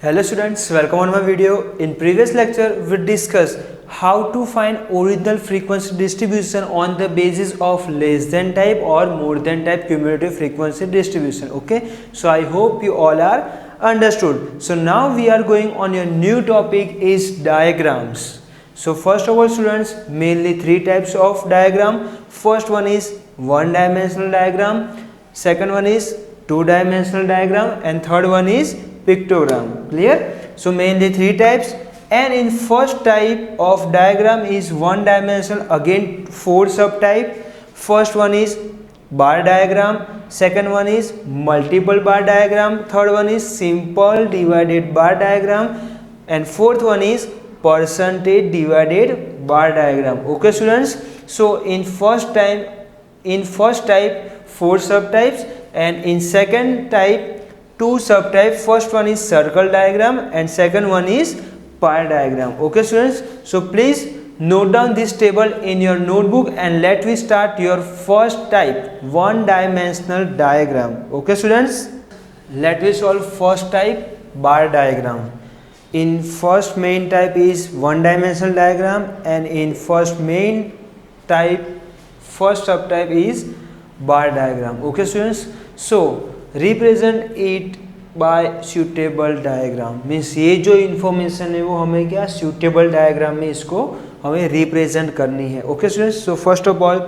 Hello students, welcome on my video. In previous lecture, we discussed how to find original frequency distribution on the basis of less than type or more than type cumulative frequency distribution. Okay, so I hope you all are understood. So now we are going on your new topic is diagrams. So first of all students, mainly three types of diagram. First one is one dimensional diagram, second one is two dimensional diagram, and third one is pictogram. Clear? So mainly three types, and in first type of diagram is one dimensional, again four subtype. First one is bar diagram, second one is multiple bar diagram, third one is simple divided bar diagram, and fourth one is percentage divided bar diagram. Okay students, so in first type four subtypes, and in second type two subtype. First one is circle diagram and second one is pie diagram. Okay students, so please note down this table in your notebook and let me start your first type, one dimensional diagram. Okay students, let me solve first type, bar diagram. In first main type is one dimensional diagram, and in first main type first subtype is bar diagram. Okay students, so represent it by suitable diagram, means ये जो information है वो हमें क्या suitable diagram में इसको हमें represent करनी है. Okay students, so first of all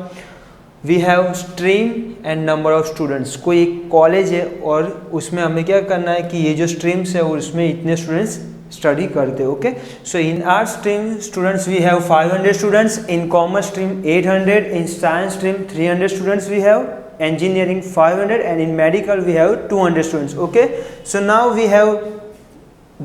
we have stream and number of students. कोई एक कॉलेज है और उसमें हमें क्या करना है कि ये जो स्ट्रीम्स है और उसमें इतने स्टूडेंट्स स्टडी करते हैं. Okay, so in art stream students we have 500 students, in commerce stream 800, in science stream 300 students we have, engineering 500, and in medical we have 200 students. Okay, so now we have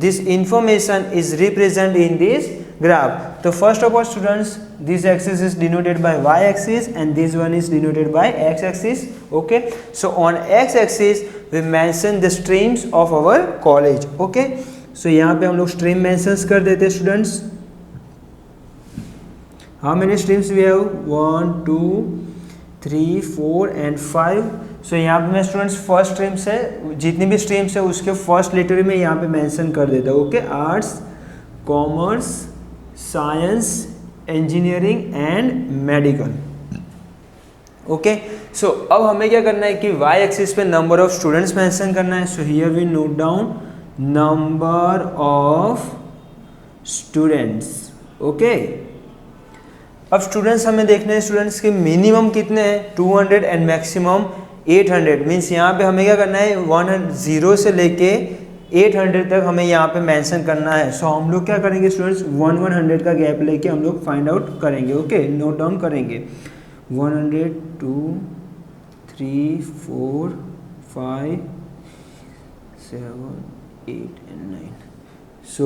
this information is represented in this graph. So first of all students, this axis is denoted by y axis and this one is denoted by x axis. Okay, so on x axis we mention the streams of our college. Okay, so यहाँ पे हम लोग stream mentions कर देते हैं students. How many streams we have? 1 2 3 4 and 5. सो यहाँ पे मैं स्टूडेंट्स फर्स्ट स्ट्रीम से जितनी भी स्ट्रीम्स है उसके फर्स्ट लेटर में यहाँ पे मेंशन कर देता हूँ. Okay, arts, commerce, science, engineering and medical. Okay, so अब हमें क्या करना है कि वाई एक्सिस पे नंबर ऑफ स्टूडेंट्स मेंशन करना है. So here we note down number of students. Okay, अब स्टूडेंट्स हमें देखना है स्टूडेंट्स के मिनिमम कितने हैं 200 एंड मैक्सिमम 800. मीन्स यहाँ पे हमें क्या करना है 0 से लेके 800 तक हमें यहाँ पे मेंशन करना है. सो हम लोग क्या करेंगे स्टूडेंट्स 100 का गैप लेके हम लोग फाइंड आउट करेंगे. ओके, नोट डाउन करेंगे 100 2 3 4 5 7 8 and 9. So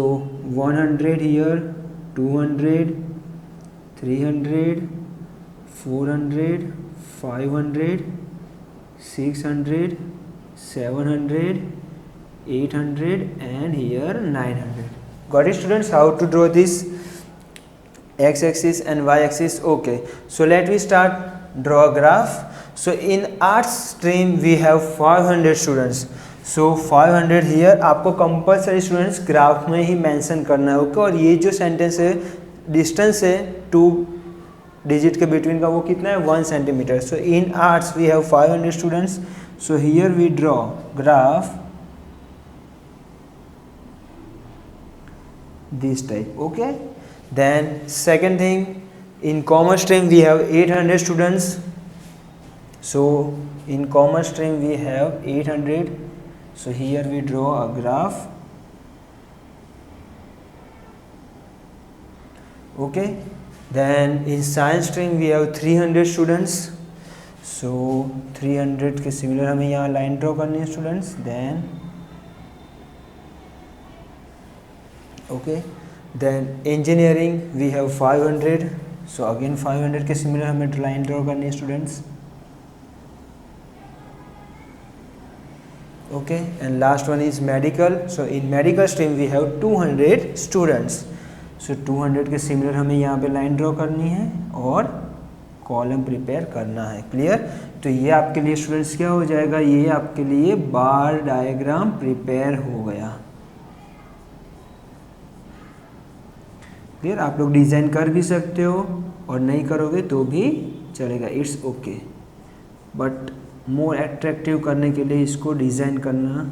100 here, 200, 300, 400, 500, 600, 700, 800 and here 900. Got it students, how to draw this x axis and y axis? Okay, so let me start draw a graph. So in arts stream we have 500 students. So 500 here आपको compulsory students graph में ही mention करना है. Okay, और ये जो sentence है distance है 2 digit के बिटवीन का वो कितना है 1 centimetre. So in arts we have 500 students. So here we draw graph this type. Okay, then second thing, in commerce stream we have 800 students. So in commerce stream we have 800. So here we draw a graph. Okay, then in science stream we have 300 students. So 300 के similar हमें यहाँ line draw करनी है students. Then okay, then engineering we have 500. so again 500 के similar हमें line draw करनी है students. okay, and last one is medical. so in medical stream we have 200 students. so 200 के सिमिलर हमें यहाँ पे लाइन ड्रॉ करनी है और कॉलम प्रिपेयर करना है. क्लियर? तो ये आपके लिए स्टूडेंट्स क्या हो जाएगा, ये आपके लिए बार डायग्राम प्रिपेयर हो गया. क्लियर, आप लोग डिज़ाइन कर भी सकते हो और नहीं करोगे तो भी चलेगा, it's okay, but more attractive करने के लिए इसको डिज़ाइन करना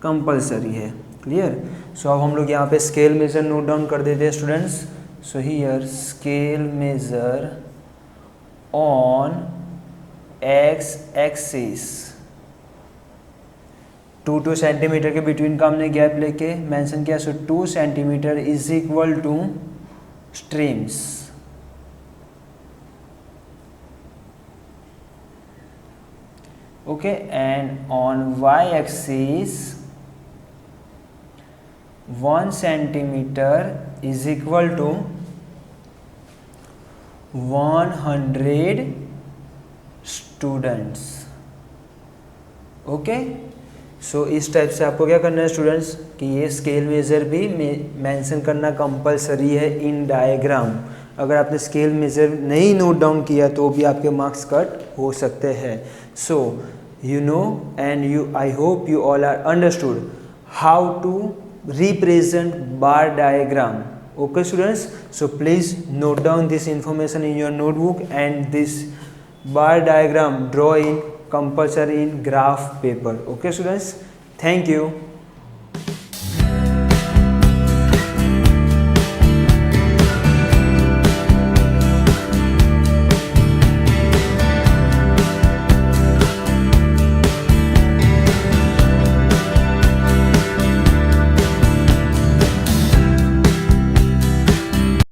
कंपलसरी है। क्लियर। सो अब हम लोग यहाँ पे स्केल मेजर नोट डाउन कर देते हैं students. So here scale measure on X axis 2 centimetre के बिटवीन का हमने गैप लेके मेंशन किया। So 2 centimetre is equal to streams, okay, and on Y axis 1 centimetre is equal to 100 students, okay. So इस type से आपको क्या करना है स्टूडेंट्स कि ये स्केल मेजर भी मेंशन करना कंपलसरी है इन डायग्राम। अगर आपने स्केल मेजर नहीं नोट डाउन किया तो भी आपके मार्क्स कट हो सकते हैं। सो you know and I hope you all are understood how to represent bar diagram, okay students. So please note down this information in your notebook, and this bar diagram draw in compulsory in graph paper, okay students. Thank you.